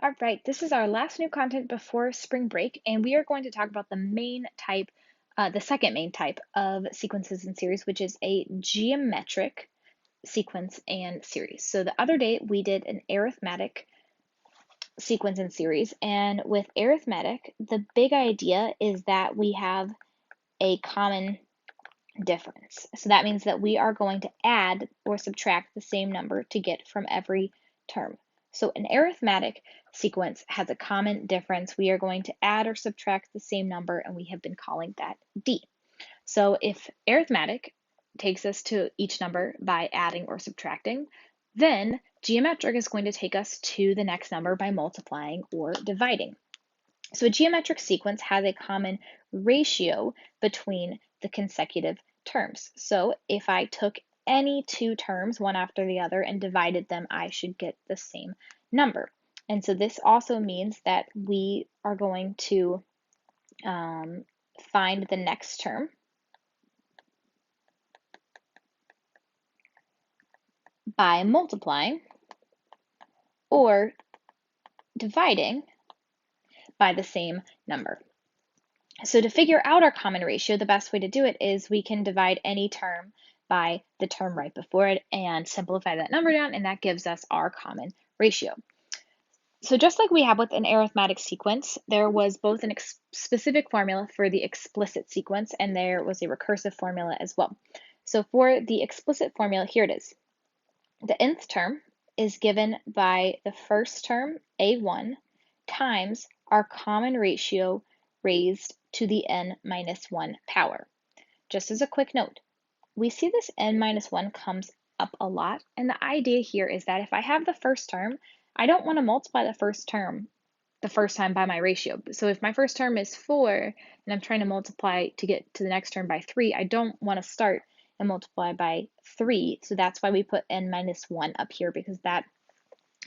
All right, this is our last new content before spring break, and we are going to talk about the main type, the second main type of sequences and series, which is a geometric sequence and series. So the other day we did an arithmetic sequence and series, and with arithmetic, the big idea is that we have a common difference. So that means that we are going to add or subtract the same number to get from every term. So an arithmetic sequence has a common difference. We are going to add or subtract the same number, and we have been calling that D. So if arithmetic takes us to each number by adding or subtracting, then geometric is going to take us to the next number by multiplying or dividing. So a geometric sequence has a common ratio between the consecutive terms. So if I took any two terms, one after the other, and divided them, I should get the same number. And so this also means that we are going to find the next term by multiplying or dividing by the same number. So to figure out our common ratio, the best way to do it is we can divide any term by the term right before it and simplify that number down, and that gives us our common ratio. So just like we have with an arithmetic sequence, there was both an specific formula for the explicit sequence, and there was a recursive formula as well. So for the explicit formula, here it is. The nth term is given by the first term, a1, times our common ratio raised to the n minus 1 power. Just as a quick note, we see this n minus 1 comes up a lot, and the idea here is that if I have the first term, I don't want to multiply the first term the first time by my ratio. So if my first term is 4 and I'm trying to multiply to get to the next term by 3, I don't want to start and multiply by 3. So that's why we put n minus 1 up here, because that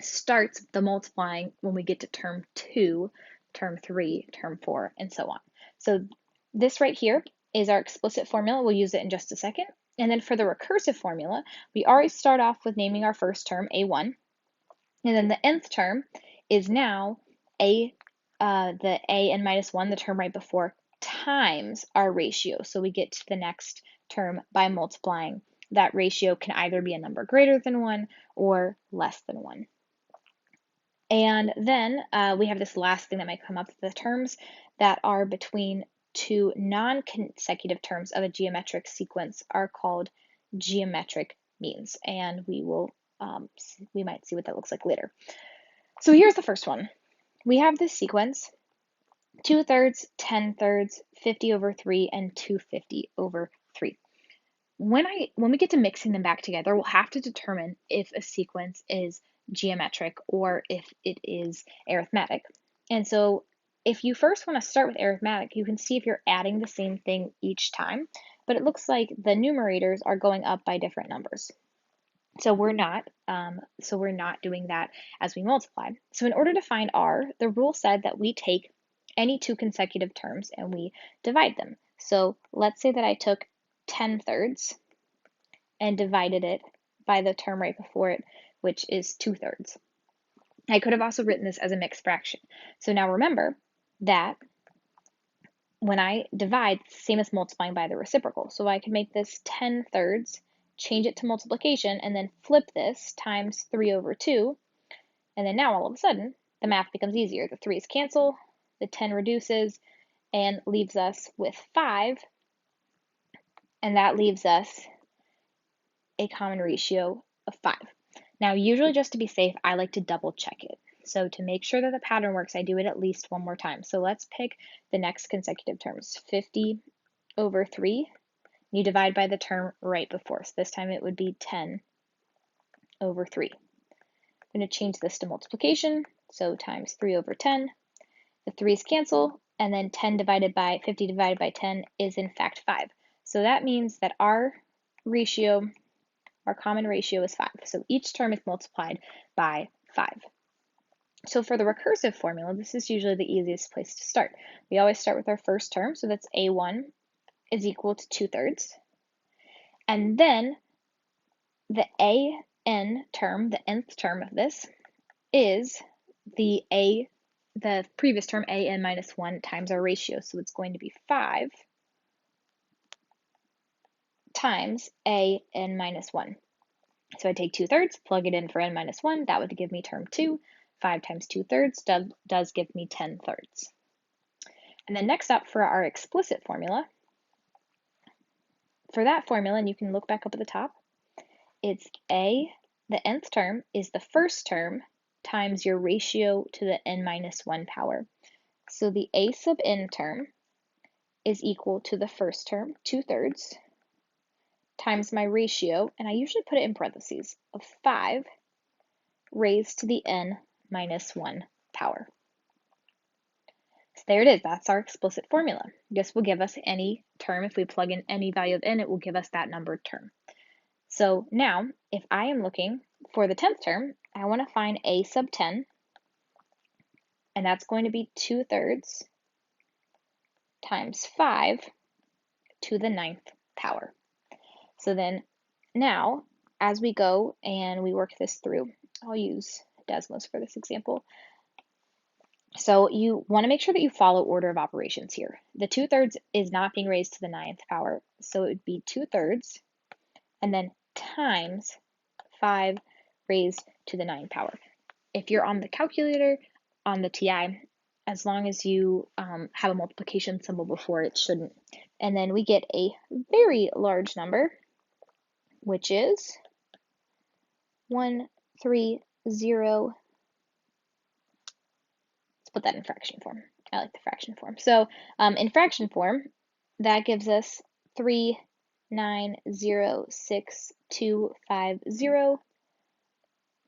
starts the multiplying when we get to term 2, term 3, term 4, and so on. So this right here is our explicit formula. We'll use it in just a second. And then for the recursive formula, we always start off with naming our first term, a1. And then the nth term is now the n minus 1, the term right before, times our ratio. So we get to the next term by multiplying. That ratio can either be a number greater than 1 or less than 1. And then we have this last thing that might come up, the terms that are between two non-consecutive terms of a geometric sequence are called geometric means, and we might see what that looks like later. So here's the first one. We have this sequence, 2/3, 10/3, 50/3, and 250/3. When we get to mixing them back together, we'll have to determine if a sequence is geometric or if it is arithmetic. And so if you first want to start with arithmetic, you can see if you're adding the same thing each time, but it looks like the numerators are going up by different numbers. So we're not doing that as we multiply. So in order to find r, the rule said that we take any two consecutive terms and we divide them. So let's say that I took 10/3 and divided it by the term right before it, which is 2/3. I could have also written this as a mixed fraction. So now remember that when I divide, it's the same as multiplying by the reciprocal. So I can make this 10/3, change it to multiplication, and then flip this times 3/2. And then now all of a sudden, the math becomes easier. The 3's cancel, the 10 reduces, and leaves us with 5. And that leaves us a common ratio of 5. Now, usually just to be safe, I like to double check it. So to make sure that the pattern works, I do it at least one more time. So let's pick the next consecutive terms, 50/3. You divide by the term right before. So this time it would be 10/3. I'm going to change this to multiplication. So times 3/10. The 3's cancel, and then 50 divided by 10 is in fact 5. So that means that our common ratio is 5. So each term is multiplied by 5. So for the recursive formula, this is usually the easiest place to start. We always start with our first term, so that's a1 is equal to 2/3. And then the an term, the nth term of this, is the previous term, an minus 1, times our ratio. So it's going to be 5 times an minus 1. So I take 2/3, plug it in for n minus 1. That would give me term 2. 5 times 2/3 does give me 10/3. And then next up for our explicit formula, for that formula, and you can look back up at the top, it's the nth term is the first term times your ratio to the n minus 1 power. So the a sub n term is equal to the first term, 2/3, times my ratio, and I usually put it in parentheses, of 5 raised to the n minus 1 power. So there it is. That's our explicit formula. This will give us any term. If we plug in any value of n, it will give us that numbered term. So now, if I am looking for the 10th term, I want to find a sub 10, and that's going to be 2/3 times 5 to the 9th power. So then now, as we go and we work this through, I'll use Desmos for this example. So you want to make sure that you follow order of operations here. The 2/3 is not being raised to the 9th power, so it would be 2/3 and then times 5 raised to the 9th power. If you're on the calculator, on the TI, as long as you have a multiplication symbol before, it shouldn't. And then we get a very large number, which is 130. Let's put that in fraction form. I like the fraction form. So in fraction form, that gives us 3906250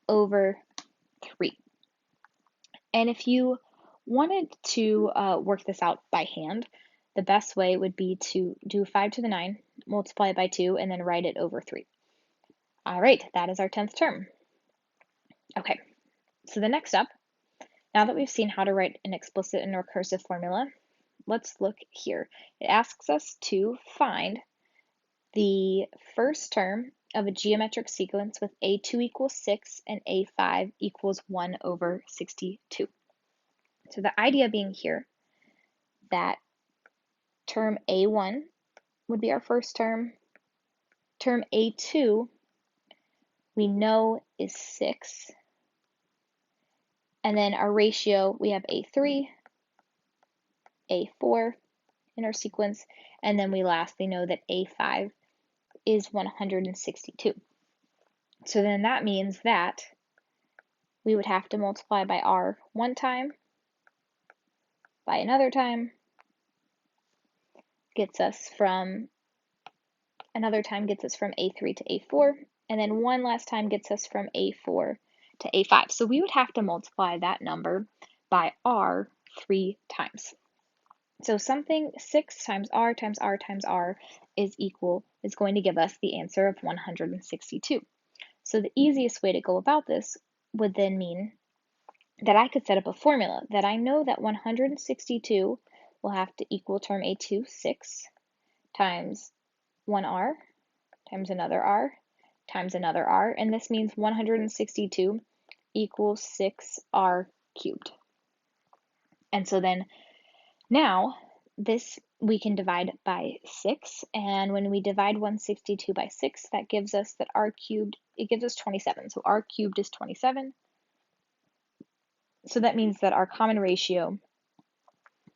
over 3. And if you wanted to work this out by hand, the best way would be to do 5 to the 9, multiply it by 2, and then write it over 3. All right, that is our 10th term. Okay, so the next up, now that we've seen how to write an explicit and recursive formula, let's look here. It asks us to find the first term of a geometric sequence with a2 equals 6 and a5 equals 1 over 62. So the idea being here that term a1 would be our first term. Term a2 we know is 6. And then our ratio, we have a3, a4 in our sequence, and then we lastly know that a5 is 162. So then that means that we would have to multiply by r one time, by another time, gets us from a3 to a4, and then one last time gets us from a4 to a5. So we would have to multiply that number by r 3 times. So something 6 times r times r times r is going to give us the answer of 162. So the easiest way to go about this would then mean that I could set up a formula that I know that 162 will have to equal term a2, 6, times 1r, times another r, times another r, and this means 162 equals 6r cubed. And so then now this we can divide by 6, and when we divide 162 by 6, that gives us that r cubed, it gives us 27. So r cubed is 27. So that means that our common ratio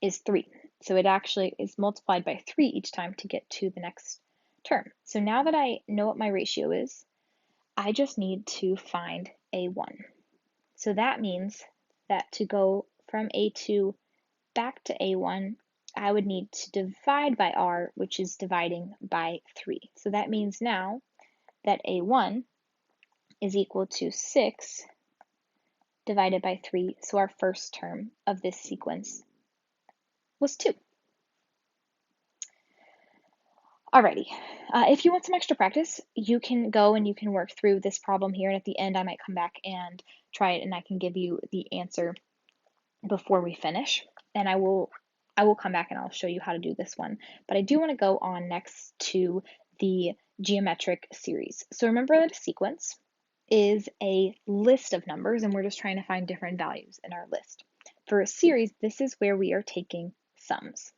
is 3. So it actually is multiplied by 3 each time to get to the next term. So now that I know what my ratio is, I just need to find a1. So that means that to go from a2 back to a1, I would need to divide by r, which is dividing by 3. So that means now that a1 is equal to 6 divided by 3, so our first term of this sequence was 2. Alrighty, if you want some extra practice, you can go and you can work through this problem here, and at the end I might come back and try it and I can give you the answer before we finish, and I will come back and I'll show you how to do this one. But I do want to go on next to the geometric series. So remember that a sequence is a list of numbers, and we're just trying to find different values in our list. For a series, this is where we are taking sums.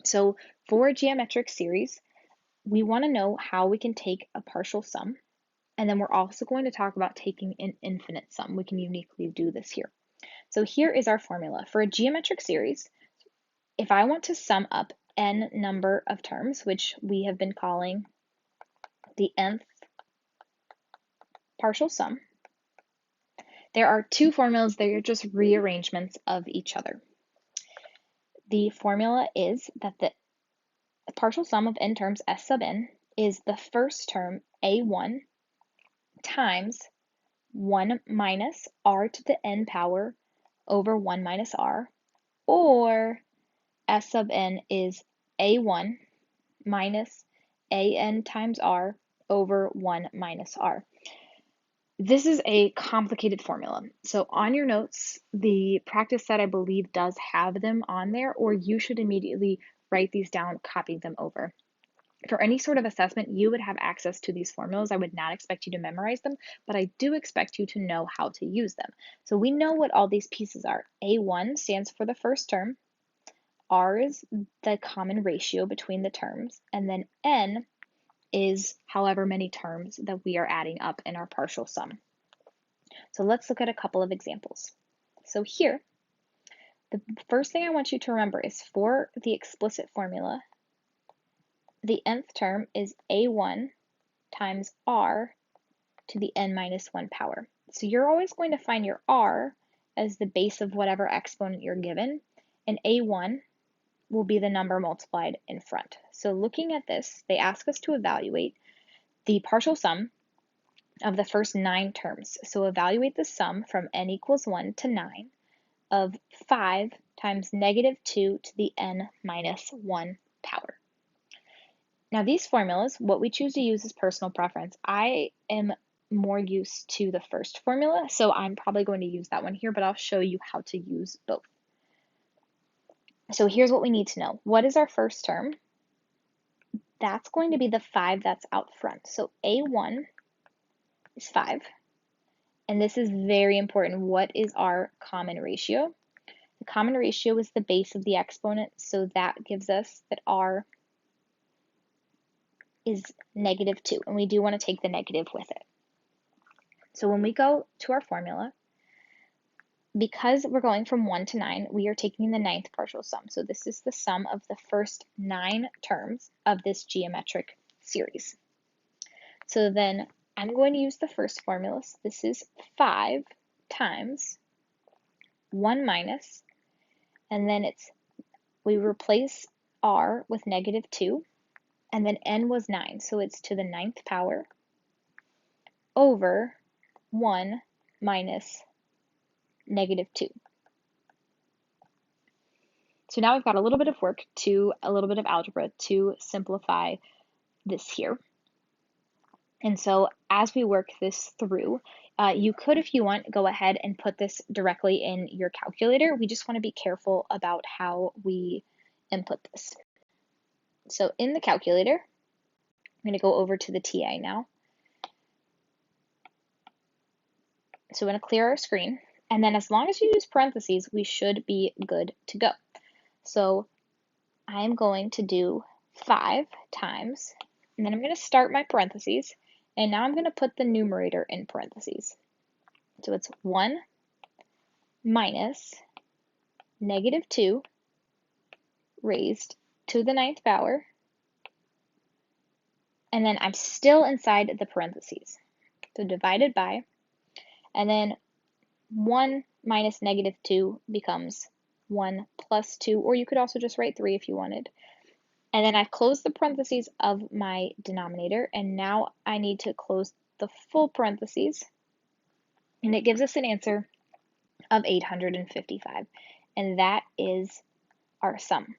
So for a geometric series, we want to know how we can take a partial sum, and then we're also going to talk about taking an infinite sum. We can uniquely do this here. So here is our formula. For a geometric series, if I want to sum up n number of terms, which we have been calling the nth partial sum, there are two formulas that are just rearrangements of each other. The formula is that the partial sum of n terms s sub n is the first term a1 times 1 minus r to the n power over 1 minus r, or s sub n is a1 minus an times r over 1 minus r. This is a complicated formula. So on your notes, the practice set I believe does have them on there, or you should immediately write these down, copy them over. For any sort of assessment, you would have access to these formulas. I would not expect you to memorize them, but I do expect you to know how to use them. So we know what all these pieces are. A1 stands for the first term, R is the common ratio between the terms, and then N is however many terms that we are adding up in our partial sum. So let's look at a couple of examples. So here, the first thing I want you to remember is for the explicit formula, the nth term is a1 times r to the n minus 1 power. So you're always going to find your r as the base of whatever exponent you're given, and a1 will be the number multiplied in front. So looking at this, they ask us to evaluate the partial sum of the first 9 terms. So evaluate the sum from n equals 1 to 9 of 5 times negative 2 to the n minus 1 power. Now these formulas, what we choose to use is personal preference. I am more used to the first formula, so I'm probably going to use that one here, but I'll show you how to use both. So here's what we need to know. What is our first term? That's going to be the 5 that's out front. So A1 is 5. And this is very important. What is our common ratio? The common ratio is the base of the exponent, so that gives us that R is negative 2, and we do want to take the negative with it. So when we go to our formula, because we're going from 1 to 9, we are taking the 9th partial sum. So this is the sum of the first 9 terms of this geometric series. So then I'm going to use the first formula. So this is 5 times 1 minus, and then we replace r with negative 2, and then n was 9, so it's to the 9th power over 1 minus negative 2. So now we've got a little bit of work a little bit of algebra to simplify this here. And so as we work this through, you could, if you want, go ahead and put this directly in your calculator. We just want to be careful about how we input this. So in the calculator, I'm going to go over to the TA now. So we're going to clear our screen. And then as long as you use parentheses, we should be good to go. So I'm going to do 5 times, and then I'm going to start my parentheses, and now I'm going to put the numerator in parentheses. So it's 1 minus negative 2 raised to the 9th power, and then I'm still inside the parentheses. So divided by, and then 1 minus negative 2 becomes 1 plus 2, or you could also just write 3 if you wanted. And then I've closed the parentheses of my denominator, and now I need to close the full parentheses, and it gives us an answer of 855, and that is our sum.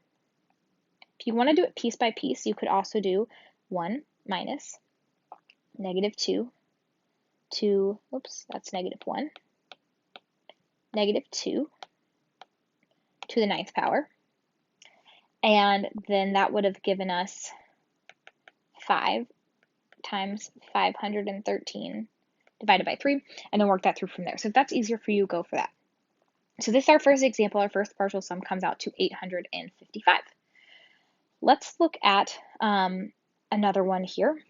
If you want to do it piece by piece, you could also do 1 minus negative 2 to, oops, that's negative 1, negative 2 to the 9th power, and then that would have given us 5 times 513 divided by 3, and then work that through from there. So if that's easier for you, go for that. So this is our first example. Our first partial sum comes out to 855. Let's look at another one here.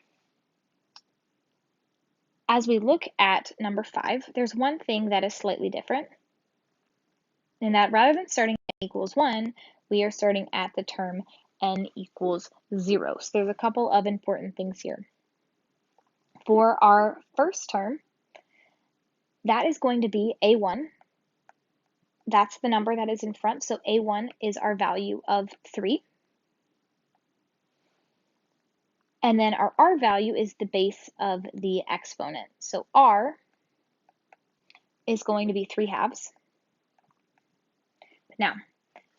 As we look at number 5, there's one thing that is slightly different, in that rather than starting at n equals 1, we are starting at the term n equals 0. So there's a couple of important things here. For our first term, that is going to be a1. That's the number that is in front, so a1 is our value of 3. And then our r value is the base of the exponent. So r is going to be 3/2. Now,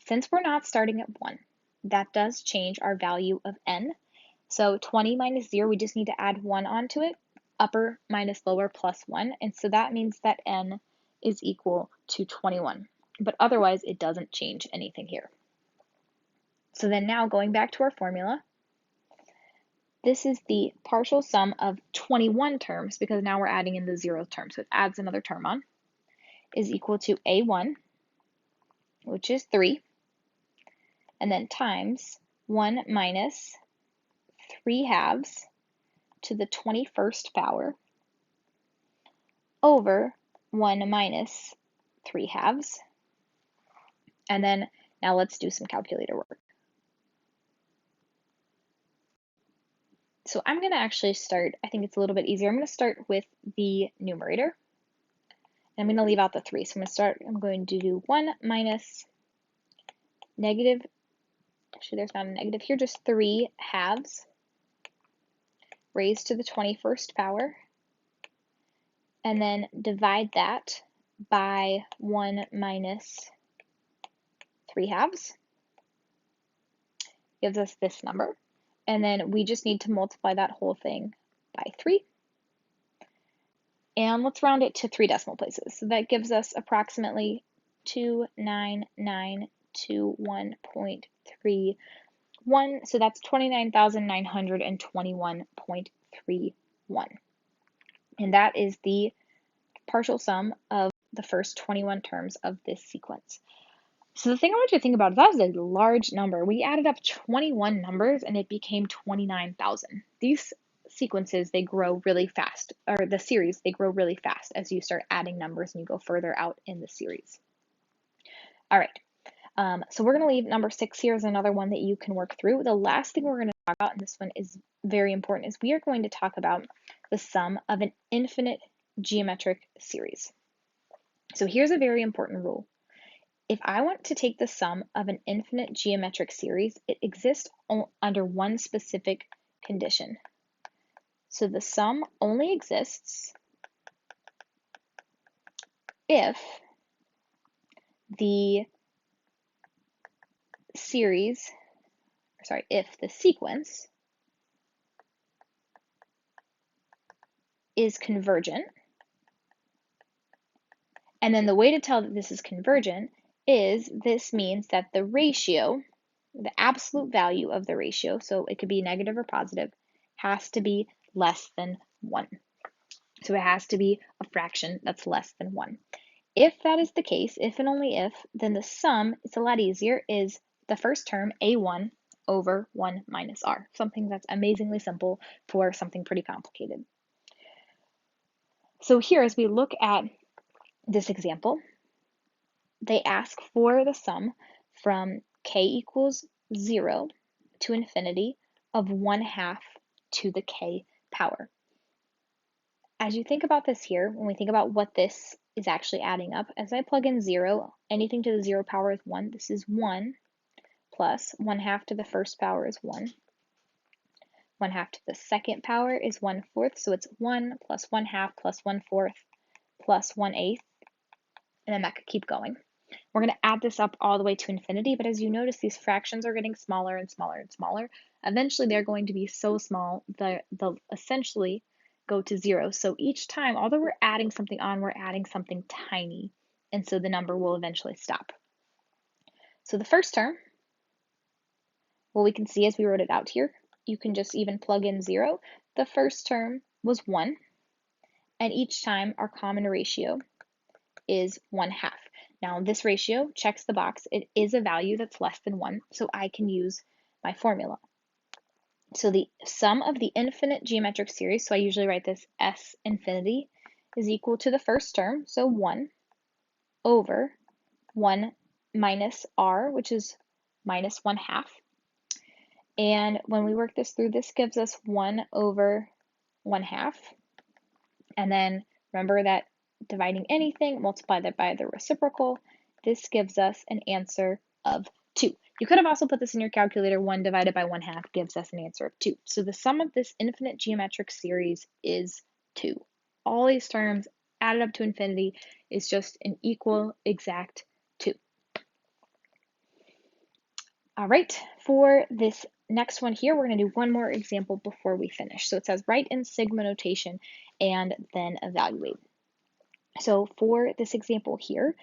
since we're not starting at 1, that does change our value of n. So 20 minus 0, we just need to add 1 onto it, upper minus lower plus 1. And so that means that n is equal to 21. But otherwise, it doesn't change anything here. So then now going back to our formula, this is the partial sum of 21 terms, because now we're adding in the 0th term, so it adds another term on, is equal to a1, which is 3, and then times 1 minus 3/2 to the 21st power over 1 minus 3/2. And then now let's do some calculator work. So I'm going to actually start, I think it's a little bit easier. I'm going to start with the numerator. And I'm going to leave out the 3. So I'm going to do 1 minus negative, actually there's not a negative here, just 3/2 raised to the 21st power. And then divide that by 1 minus 3/2. Gives us this number. And then we just need to multiply that whole thing by 3. And let's round it to 3 decimal places. So that gives us approximately 29921.31. So that's 29,921.31. And that is the partial sum of the first 21 terms of this sequence. So the thing I want you to think about is that was a large number. We added up 21 numbers and it became 29,000. These sequences, they grow really fast, or the series, they grow really fast as you start adding numbers and you go further out in the series. All right, so we're going to leave number 6 here as another one that you can work through. The last thing we're going to talk about, and this one is very important, is we are going to talk about the sum of an infinite geometric series. So here's a very important rule. If I want to take the sum of an infinite geometric series, it exists under one specific condition. So the sum only exists if the sequence is convergent. And then the way to tell that this is convergent is this means that the ratio, the absolute value of the ratio, so it could be negative or positive, has to be less than 1. So it has to be a fraction that's less than 1. If that is the case, if and only if, then the sum, it's a lot easier, is the first term, a1 over 1 minus r, something that's amazingly simple for something pretty complicated. So here, as we look at this example, they ask for the sum from k equals 0 to infinity of 1/2 to the k power. As you think about this here, when we think about what this is actually adding up, as I plug in 0, anything to the 0 power is 1. This is 1 plus 1/2 to the first power is 1. 1/2 to the second power is 1/4, so it's 1 plus 1/2 plus 1/4 plus 1/8, and then that could keep going. We're going to add this up all the way to infinity, but as you notice, these fractions are getting smaller and smaller and smaller. Eventually, they're going to be so small that they'll essentially go to 0. So each time, although we're adding something on, we're adding something tiny, and so the number will eventually stop. So the first term, well, we can see as we wrote it out here, you can just even plug in 0. The first term was 1, and each time our common ratio is 1/2. Now this ratio checks the box. It is a value that's less than 1, so I can use my formula. So the sum of the infinite geometric series, so I usually write this S infinity, is equal to the first term, so 1 over 1 minus r, which is minus 1/2. And when we work this through, this gives us 1 over 1/2. And then remember that dividing anything, multiply that by the reciprocal. This gives us an answer of 2. You could have also put this in your calculator. 1 divided by 1/2 gives us an answer of 2. So the sum of this infinite geometric series is 2. All these terms added up to infinity is just an equal, exact 2. All right, for this next one here, we're going to do one more example before we finish. So it says write in sigma notation and then evaluate. So for this example here,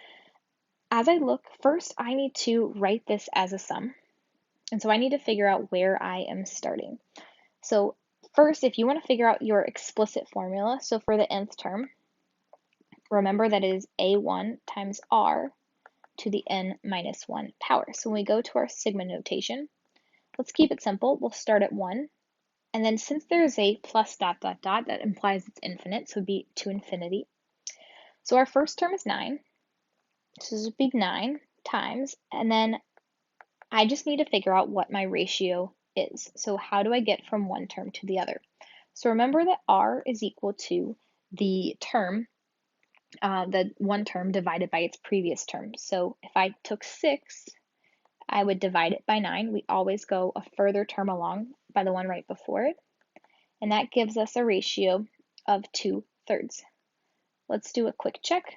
as I look, first I need to write this as a sum. And so I need to figure out where I am starting. So first, if you want to figure out your explicit formula, so for the nth term, remember that it is a1 times r to the n minus 1 power. So when we go to our sigma notation, let's keep it simple. We'll start at 1. And then since there's a plus dot dot dot, that implies it's infinite, so it would be to infinity. So our first term is 9. So this would be 9 times, and then I just need to figure out what my ratio is. So how do I get from one term to the other? So remember that r is equal to the term, the one term divided by its previous term. So if I took 6, I would divide it by 9. We always go a further term along by the one right before it. And that gives us a ratio of 2/3. Let's do a quick check.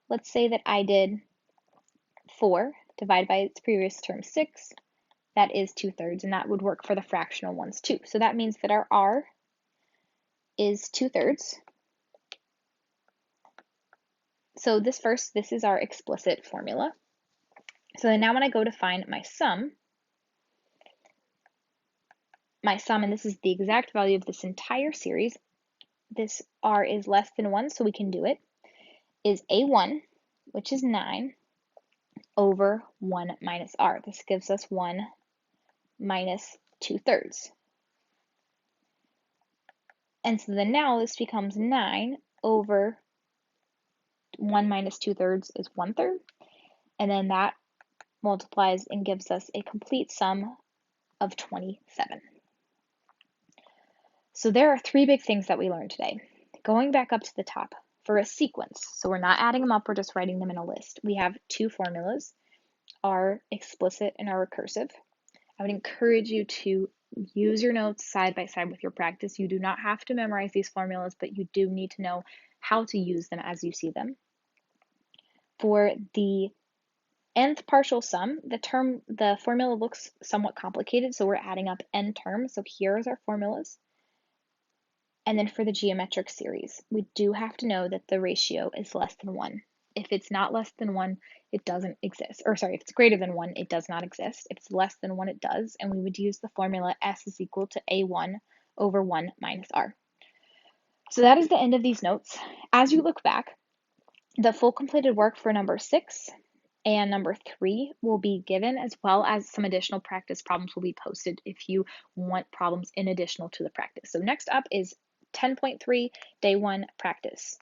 Let's say that I did 4 divided by its previous term 6. That is 2/3, and that would work for the fractional ones too. So that means that our r is 2/3. So this is our explicit formula. So then now when I go to find my sum, and this is the exact value of this entire series, this r is less than 1, so we can do it, is a1, which is 9, over 1 minus r. This gives us 1 minus 2/3. And so then now this becomes 9 over 1 minus 2/3 is 1/3. And then that multiplies and gives us a complete sum of 27. So there are 3 big things that we learned today. Going back up to the top, for a sequence, so we're not adding them up, we're just writing them in a list. We have 2 formulas, our explicit and our recursive. I would encourage you to use your notes side by side with your practice. You do not have to memorize these formulas, but you do need to know how to use them as you see them. For the nth partial sum, the formula looks somewhat complicated, so we're adding up n terms. So here's our formulas. And then for the geometric series, we do have to know that the ratio is less than 1. If it's not less than 1, it doesn't exist. Or sorry, if it's greater than 1, it does not exist. If it's less than 1, it does. And we would use the formula S is equal to A1 over 1 minus R. So that is the end of these notes. As you look back, the full completed work for number 6 and number 3 will be given, as well as some additional practice problems will be posted if you want problems in additional to the practice. So next up is 10.3, day 1 practice.